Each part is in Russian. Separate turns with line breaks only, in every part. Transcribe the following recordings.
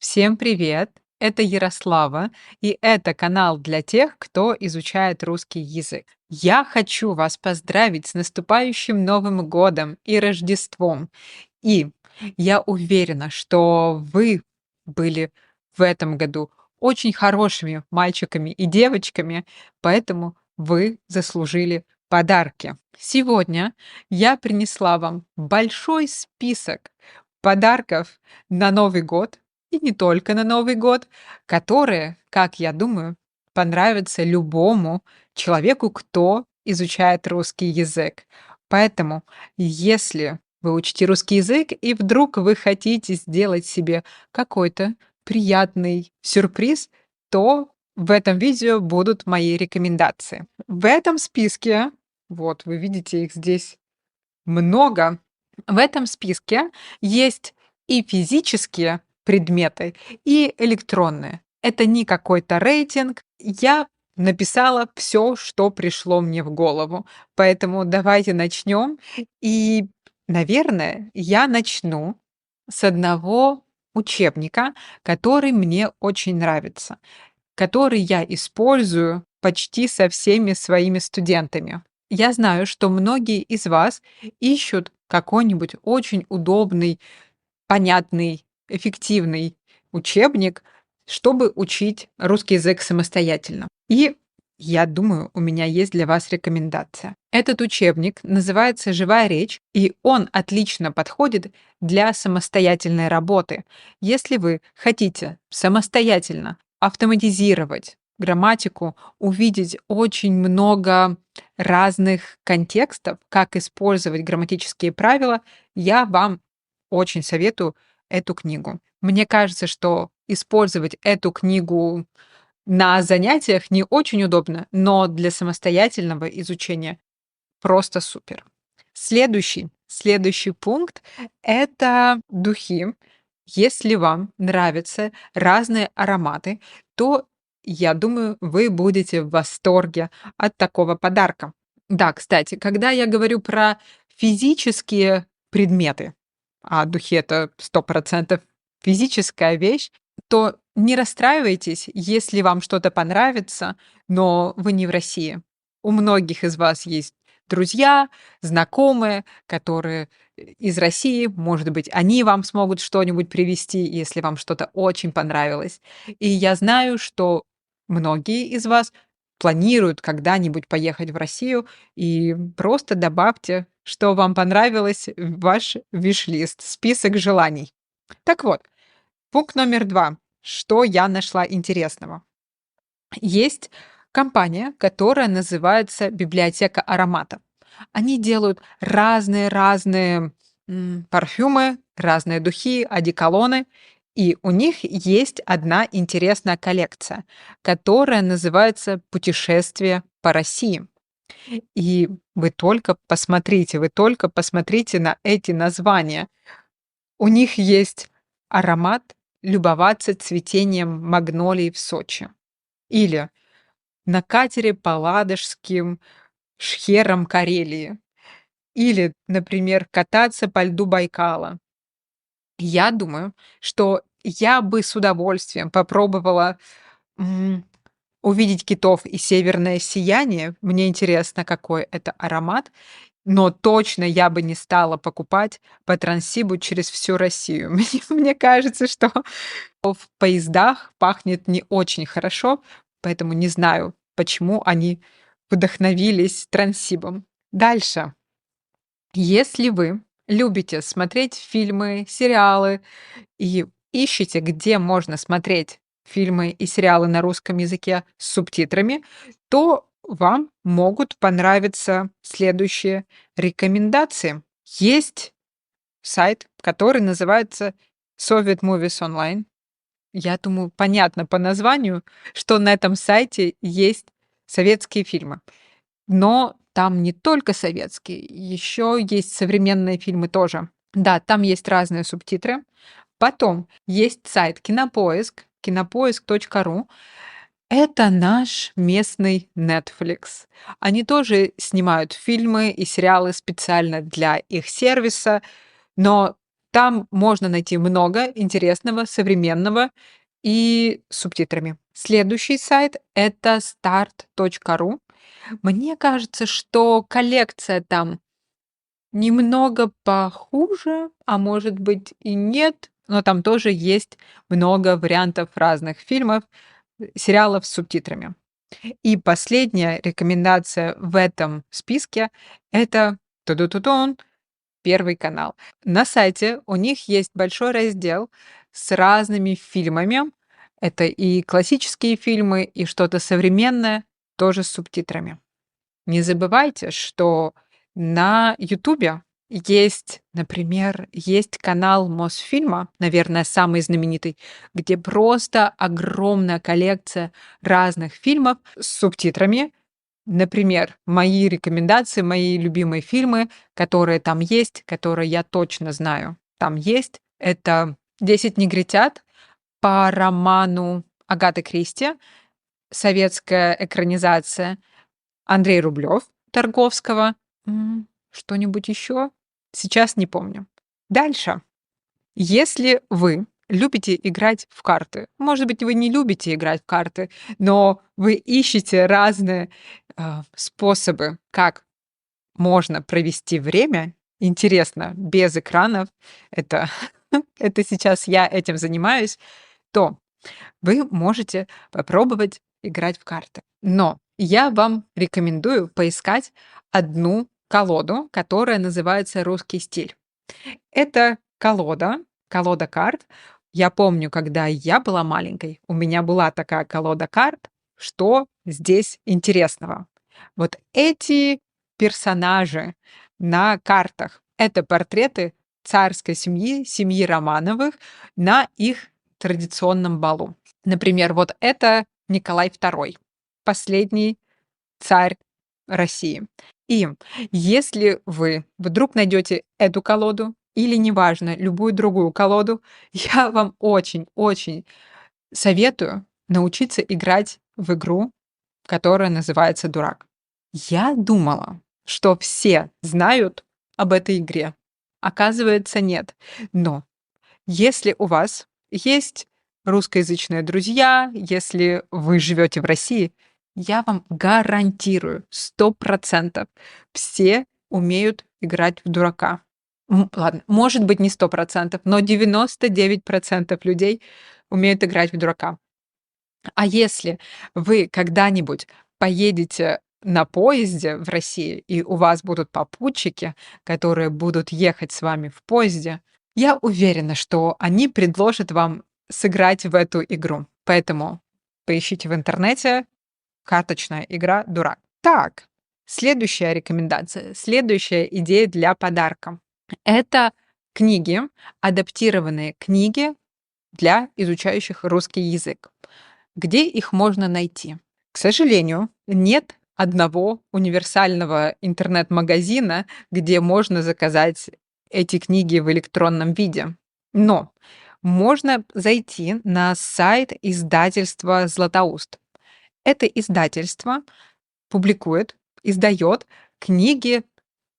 Всем привет! Это Ярослава, и это канал для тех, кто изучает русский язык. Я хочу вас поздравить с наступающим Новым годом и Рождеством. И я уверена, что вы были в этом году очень хорошими мальчиками и девочками, поэтому вы заслужили подарки. Сегодня я принесла вам большой список подарков на Новый год, и не только на Новый год, которые, как я думаю, понравятся любому человеку, кто изучает русский язык. Поэтому, если вы учите русский язык и вдруг вы хотите сделать себе какой-то приятный сюрприз, то в этом видео будут мои рекомендации. В этом списке, вот вы видите их здесь много, в этом списке есть и физические предметы, и электронные. Это не какой-то рейтинг. Я написала все, что пришло мне в голову. Поэтому давайте начнем. И, наверное, я начну с одного учебника, который мне очень нравится, который я использую почти со всеми своими студентами. Я знаю, что многие из вас ищут какой-нибудь очень удобный, понятный, эффективный учебник, чтобы учить русский язык самостоятельно. И я думаю, у меня есть для вас рекомендация. Этот учебник называется «Живая речь», и он отлично подходит для самостоятельной работы. Если вы хотите самостоятельно автоматизировать грамматику, увидеть очень много разных контекстов, как использовать грамматические правила, я вам очень советую эту книгу. Мне кажется, что использовать эту книгу на занятиях не очень удобно, но для самостоятельного изучения просто супер. Следующий пункт — это духи. Если вам нравятся разные ароматы, то, я думаю, вы будете в восторге от такого подарка. Да, кстати, когда я говорю про физические предметы, а духи — это 100% физическая вещь, то не расстраивайтесь, если вам что-то понравится, но вы не в России. У многих из вас есть друзья, знакомые, которые из России, может быть, они вам смогут что-нибудь привезти, если вам что-то очень понравилось. И я знаю, что многие из вас планируют когда-нибудь поехать в Россию, и просто добавьте, что вам понравилось, в ваш виш-лист, список желаний. Так вот, пункт номер 2. Что я нашла интересного? Есть компания, которая называется "Библиотека ароматов". Они делают разные-разные, парфюмы, разные духи, одеколоны, и у них есть одна интересная коллекция, которая называется "Путешествие по России". И вы только посмотрите на эти названия. У них есть аромат "Любоваться цветением магнолий в Сочи" или "На катере по ладожским шхерам Карелии" или, например, "Кататься по льду Байкала". Я думаю, что я бы с удовольствием попробовала, м, увидеть китов и северное сияние. Мне интересно, какой это аромат, но точно я бы не стала покупать по Транссибу через всю Россию. Мне кажется, что в поездах пахнет не очень хорошо, поэтому не знаю, почему они вдохновились Транссибом. Дальше. Если вы любите смотреть фильмы, сериалы и ищете, где можно смотреть фильмы и сериалы на русском языке с субтитрами, то вам могут понравиться следующие рекомендации. Есть сайт, который называется Soviet Movies Online. Я думаю, понятно по названию, что на этом сайте есть советские фильмы. Но там не только советские, еще есть современные фильмы тоже. Да, там есть разные субтитры. Потом есть сайт Кинопоиск, кинопоиск.ру. Это наш местный Netflix. Они тоже снимают фильмы и сериалы специально для их сервиса, но Там можно найти много интересного, современного и с субтитрами. Следующий сайт — это start.ru. Мне кажется, что коллекция там немного похуже, а может быть и нет, но там тоже есть много вариантов разных фильмов, сериалов с субтитрами. И последняя рекомендация в этом списке — это ту-ду-ту-дун, Первый канал. На сайте у них есть большой раздел с разными фильмами. Это и классические фильмы, и что-то современное, тоже с субтитрами. Не забывайте, что на "Ютубе" есть, например, есть канал Мосфильма, наверное, самый знаменитый, где просто огромная коллекция разных фильмов с субтитрами. Например, мои рекомендации, мои любимые фильмы, которые там есть, которые я точно знаю, там есть. Это "10 негритят" по роману Агаты Кристи, советская экранизация. Андрей Рублев Тарковского. Что-нибудь еще? Сейчас не помню. Дальше. Если вы любите играть в карты, может быть, вы не любите играть в карты, но вы ищете разные способы, как можно провести время интересно, без экранов, это, это сейчас я этим занимаюсь, то вы можете попробовать играть в карты. Но я вам рекомендую поискать одну колоду, которая называется "Русский стиль". Это колода карт. Я помню, когда я была маленькой, у меня была такая колода карт. Что здесь интересного? Вот эти персонажи на картах — это портреты царской семьи, семьи Романовых на их традиционном балу. Например, вот это Николай II, последний царь России. И если вы вдруг найдете эту колоду или, неважно, любую другую колоду, я вам очень-очень советую научиться играть в игру, которая называется "Дурак". Я думала, что все знают об этой игре. Оказывается, нет. Но если у вас есть русскоязычные друзья, если вы живете в России, я вам гарантирую, 100% все умеют играть в дурака. Ладно, может быть, не 100%, но 99% людей умеют играть в дурака. А если вы когда-нибудь поедете на поезде в России, и у вас будут попутчики, которые будут ехать с вами в поезде, я уверена, что они предложат вам сыграть в эту игру. Поэтому поищите в интернете "Карточная игра "Дурак". Так, следующая рекомендация, следующая идея для подарка — это книги, адаптированные книги для изучающих русский язык. Где их можно найти? К сожалению, нет одного универсального интернет-магазина, где можно заказать эти книги в электронном виде. Но можно зайти на сайт издательства "Златоуст". Это издательство публикует, издает книги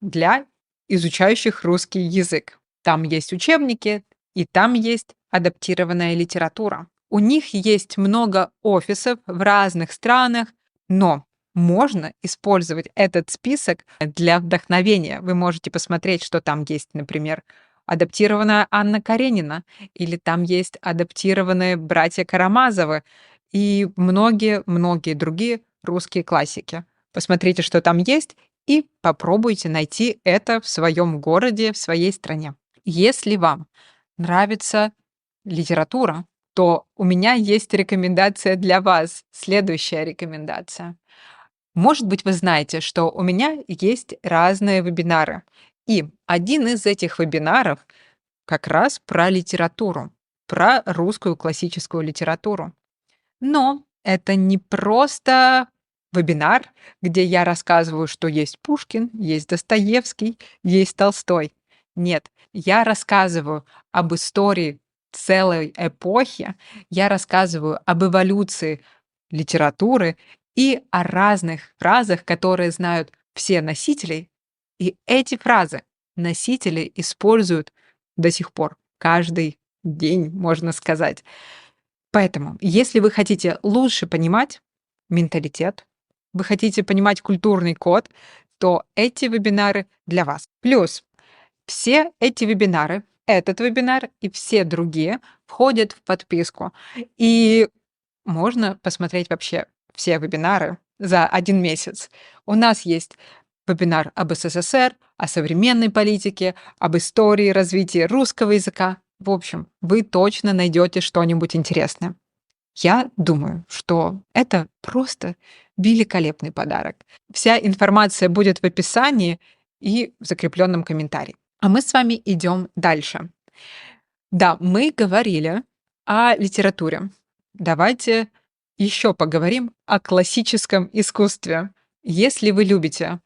для изучающих русский язык. Там есть учебники, и там есть адаптированная литература. У них есть много офисов в разных странах, но можно использовать этот список для вдохновения. Вы можете посмотреть, что там есть, например, адаптированная Анна Каренина, или там есть адаптированные братья Карамазовы и многие-многие другие русские классики. Посмотрите, что там есть, и попробуйте найти это в своем городе, в своей стране. Если вам нравится литература, то у меня есть рекомендация для вас. Следующая рекомендация. Может быть, вы знаете, что у меня есть разные вебинары. И один из этих вебинаров как раз про литературу, про русскую классическую литературу. Но это не просто вебинар, где я рассказываю, что есть Пушкин, есть Достоевский, есть Толстой. Нет, я рассказываю об истории целой эпохи, я рассказываю об эволюции литературы и о разных фразах, которые знают все носители. И эти фразы носители используют до сих пор. Каждый день, можно сказать. Поэтому, если вы хотите лучше понимать менталитет, вы хотите понимать культурный код, то эти вебинары для вас. Плюс все эти вебинары, этот вебинар и все другие входят в подписку. И можно посмотреть вообще все вебинары за 1 месяц. У нас есть вебинар об СССР, о современной политике, об истории развития русского языка. В общем, вы точно найдете что-нибудь интересное. Я думаю, что это просто великолепный подарок. Вся информация будет в описании и в закрепленном комментарии. А мы с вами идем дальше. Да, мы говорили о литературе. Давайте еще поговорим о классическом искусстве. Если вы любите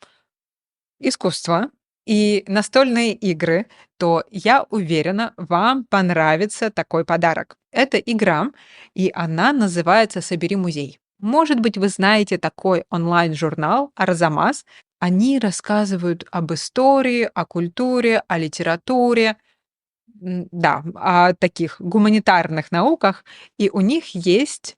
искусство и настольные игры, то я уверена, вам понравится такой подарок. Это игра, и она называется «Собери музей». Может быть, вы знаете такой онлайн-журнал «Арзамас». Они рассказывают об истории, о культуре, о литературе, да, о таких гуманитарных науках, и у них есть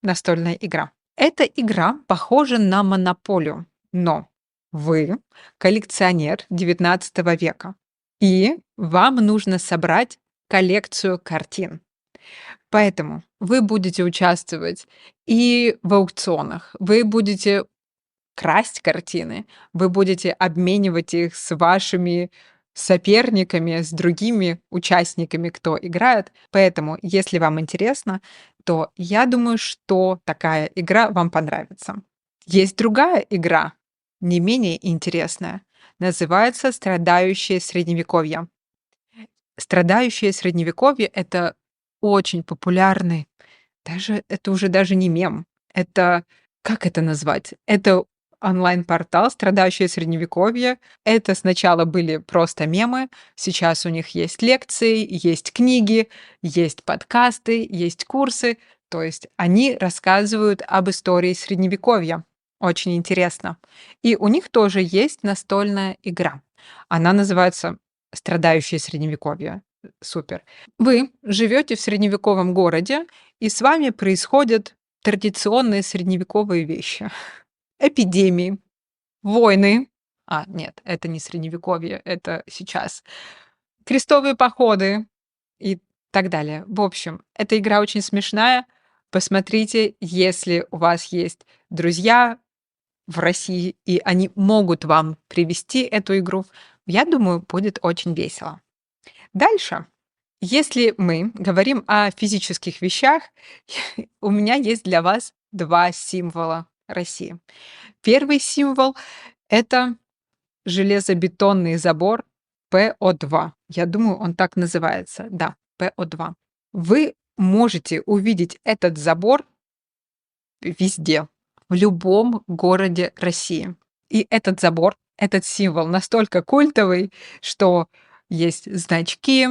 настольная игра. Эта игра похожа на монополию, но вы коллекционер XIX века, и вам нужно собрать коллекцию картин. Поэтому вы будете участвовать и в аукционах, вы будете красть картины, вы будете обменивать их с вашими соперниками, с другими участниками, кто играет. Поэтому, если вам интересно, то я думаю, что такая игра вам понравится. Есть другая игра, не менее интересная. Называется «Страдающее средневековье». «Страдающее средневековье» — это очень популярный, это уже даже не мем. Это, как это назвать? Это онлайн-портал «Страдающее средневековье». Это сначала были просто мемы, сейчас у них есть лекции, есть книги, есть подкасты, есть курсы. То есть они рассказывают об истории средневековья. Очень интересно. И у них тоже есть настольная игра. Она называется «Страдающее средневековье». Супер. Вы живете в средневековом городе, и с вами происходят традиционные средневековые вещи. Эпидемии, войны. Нет, это не средневековье, это сейчас. Крестовые походы и так далее. В общем, эта игра очень смешная. Посмотрите, если у вас есть друзья в России, и они могут вам привести эту игру, я думаю, будет очень весело. Дальше. Если мы говорим о физических вещах, у меня есть для вас 2 символа России. Первый символ — это железобетонный забор ПО2. Я думаю, он так называется. Да, ПО2. Вы можете увидеть этот забор везде, в любом городе России. И этот забор, этот символ настолько культовый, что есть значки,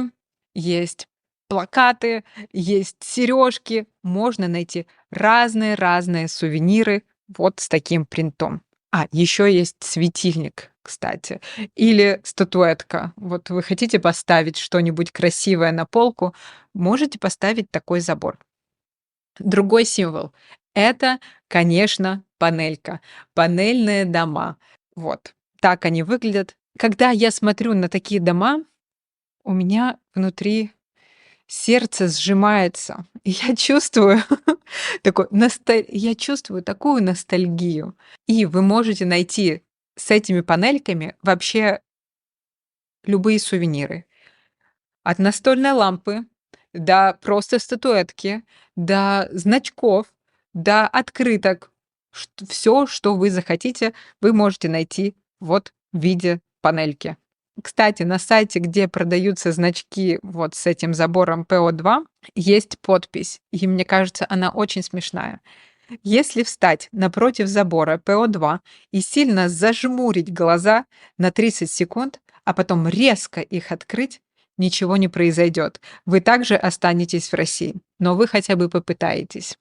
есть плакаты, есть сережки. Можно найти разные-разные сувениры вот с таким принтом. Еще есть светильник, кстати, или статуэтка. Вот вы хотите поставить что-нибудь красивое на полку, можете поставить такой забор. Другой символ — это, конечно, панелька, панельные дома. Вот так они выглядят. Когда я смотрю на такие дома, у меня внутри сердце сжимается, и я чувствую я чувствую такую ностальгию. И вы можете найти с этими панельками вообще любые сувениры. От настольной лампы до просто статуэтки, до значков, до открыток. Все, что вы захотите, вы можете найти вот в виде панельки. Кстати, на сайте, где продаются значки вот с этим забором ПО2, есть подпись, и мне кажется, она очень смешная. Если встать напротив забора ПО2 и сильно зажмурить глаза на 30 секунд, а потом резко их открыть, ничего не произойдет. Вы также останетесь в России, но вы хотя бы попытаетесь.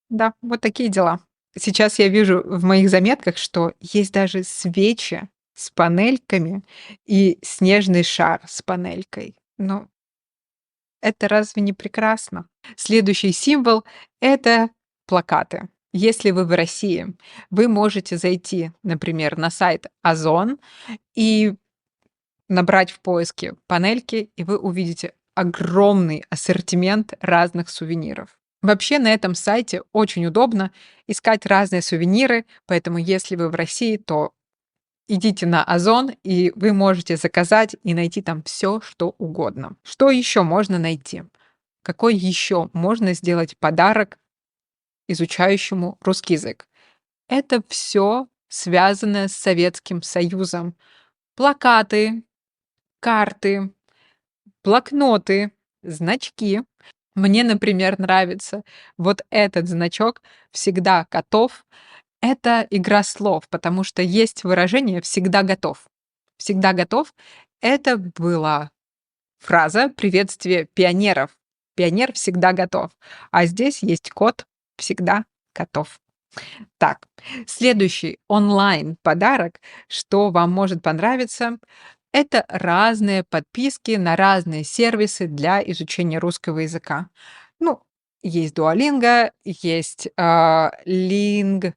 Да, вот такие дела. Сейчас я вижу в моих заметках, что есть даже свечи с панельками и снежный шар с панелькой. Ну, это разве не прекрасно? Следующий символ — это плакаты. Если вы в России, вы можете зайти, например, на сайт Озон и набрать в поиске панельки, и вы увидите огромный ассортимент разных сувениров. Вообще на этом сайте очень удобно искать разные сувениры, поэтому если вы в России, то идите на Озон, и вы можете заказать и найти там все, что угодно. Что еще можно найти? Какой еще можно сделать подарок изучающему русский язык? Это все связанное с Советским Союзом. Плакаты, карты, блокноты, значки. Мне, например, нравится вот этот значок «Всегда готов». Это игра слов, потому что есть выражение «всегда готов». «Всегда готов» — это была фраза приветствия пионеров. Пионер всегда готов. А здесь есть код «всегда готов». Так, следующий онлайн-подарок, что вам может понравиться, это разные подписки на разные сервисы для изучения русского языка. Ну, есть Duolingo, есть LingQ,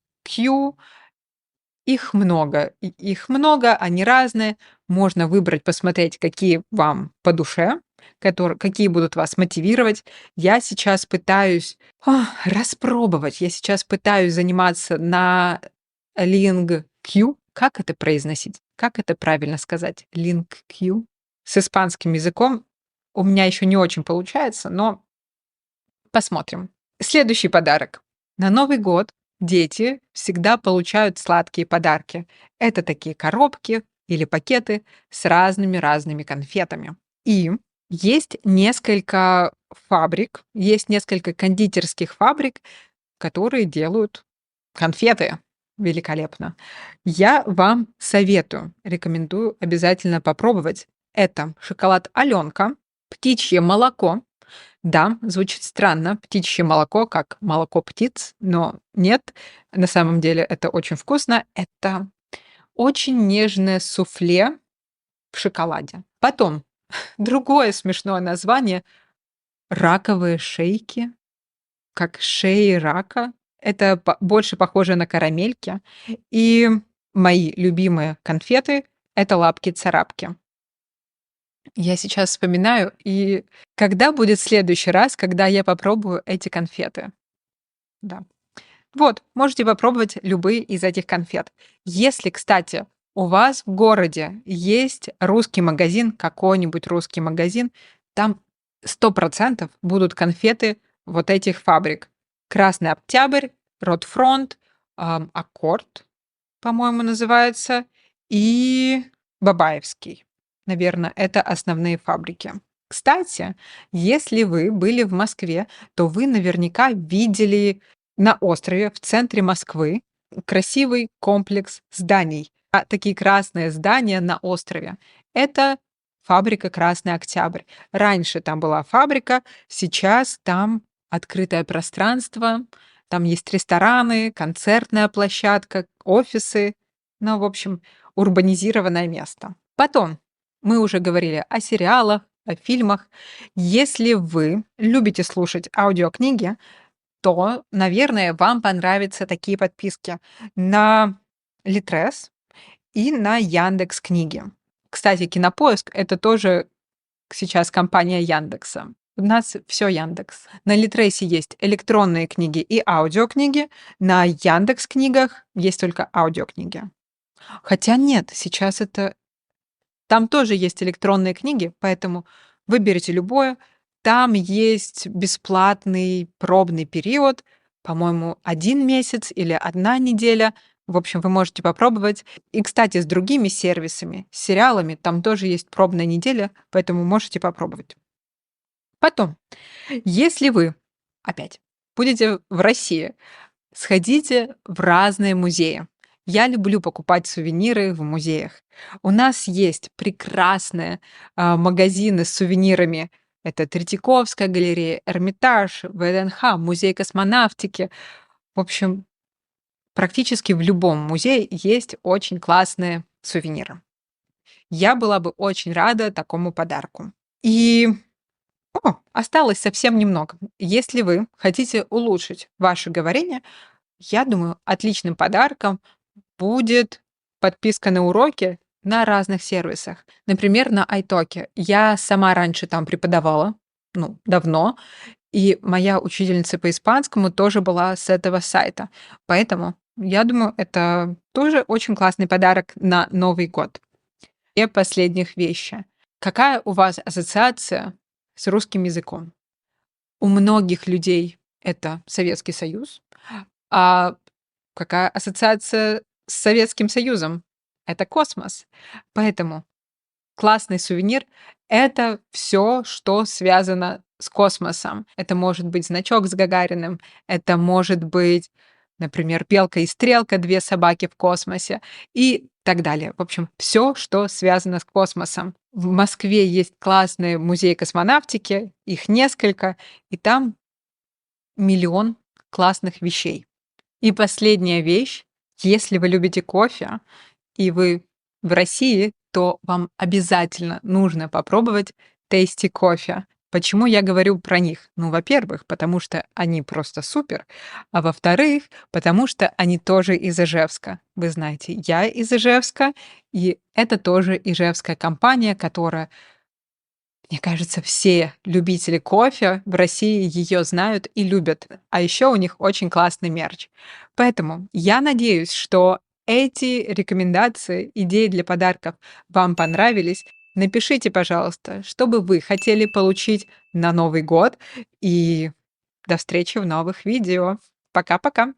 их много, они разные. Можно выбрать, посмотреть, какие вам по душе, какие будут вас мотивировать. Я сейчас пытаюсь распробовать. Я сейчас пытаюсь заниматься на LingQ. Как это произносить? Как это правильно сказать? LingQ. С испанским языком у меня еще не очень получается, но посмотрим. Следующий подарок. На Новый год дети всегда получают сладкие подарки. Это такие коробки или пакеты с разными-разными конфетами. И есть несколько кондитерских фабрик, которые делают конфеты. Великолепно. Я вам советую, рекомендую обязательно попробовать. Это шоколад Аленка, птичье молоко. Да, звучит странно, птичье молоко, как молоко птиц, но нет, на самом деле это очень вкусно. Это очень нежное суфле в шоколаде. Потом другое смешное название — раковые шейки, как шеи рака. Это больше похоже на карамельки. И мои любимые конфеты — это лапки-царапки. Я сейчас вспоминаю, и когда будет следующий раз, когда я попробую эти конфеты? Да. Вот, можете попробовать любые из этих конфет. Если, кстати, у вас в городе есть русский магазин, какой-нибудь русский магазин, там 100% будут конфеты вот этих фабрик. Красный Октябрь, Ротфронт, Аккорд, по-моему, называется, и Бабаевский. Наверное, это основные фабрики. Кстати, если вы были в Москве, то вы наверняка видели на острове в центре Москвы красивый комплекс зданий. Такие красные здания на острове — это фабрика «Красный Октябрь». Раньше там была фабрика, сейчас там открытое пространство, там есть рестораны, концертная площадка, офисы. Ну, в общем, урбанизированное место. Потом мы уже говорили о сериалах, о фильмах. Если вы любите слушать аудиокниги, то, наверное, вам понравятся такие подписки на Литрес и на Яндекс Книги. Кстати, Кинопоиск — это тоже сейчас компания Яндекса. У нас все Яндекс. На Литресе есть электронные книги и аудиокниги, на Яндекс Книгах есть только аудиокниги. Хотя нет, сейчас это там тоже есть электронные книги, поэтому выберите любое. Там есть бесплатный пробный период, по-моему, 1 месяц или 1 неделя. В общем, вы можете попробовать. И, кстати, с другими сервисами, с сериалами, там тоже есть пробная неделя, поэтому можете попробовать. Потом, если вы опять будете в России, сходите в разные музеи. Я люблю покупать сувениры в музеях. У нас есть прекрасные магазины с сувенирами. Это Третьяковская галерея, Эрмитаж, ВДНХ, Музей космонавтики. В общем, практически в любом музее есть очень классные сувениры. Я была бы очень рада такому подарку. И осталось совсем немного. Если вы хотите улучшить ваше говорение, я думаю, отличным подарком будет подписка на уроки на разных сервисах. Например, на iTalki. Я сама раньше там преподавала, ну, давно, и моя учительница по испанскому тоже была с этого сайта. Поэтому я думаю, это тоже очень классный подарок на Новый год. И последних вещи. Какая у вас ассоциация с русским языком? У многих людей это Советский Союз, а какая ассоциация с Советским Союзом? Это космос. Поэтому классный сувенир — это все, что связано с космосом. Это может быть значок с Гагариным, это может быть, например, белка и стрелка, 2 собаки в космосе и так далее. В общем, все, что связано с космосом. В Москве есть классный музей космонавтики, их несколько, и там миллион классных вещей. И последняя вещь: если вы любите кофе и вы в России, то вам обязательно нужно попробовать Tasty кофе. Почему я говорю про них? Ну, во-первых, потому что они просто супер, а во-вторых, потому что они тоже из Ижевска. Вы знаете, я из Ижевска, и это тоже ижевская компания, которая, мне кажется, все любители кофе в России ее знают и любят. А еще у них очень классный мерч. Поэтому я надеюсь, что эти рекомендации, идеи для подарков вам понравились. Напишите, пожалуйста, что бы вы хотели получить на Новый год. И до встречи в новых видео. Пока-пока.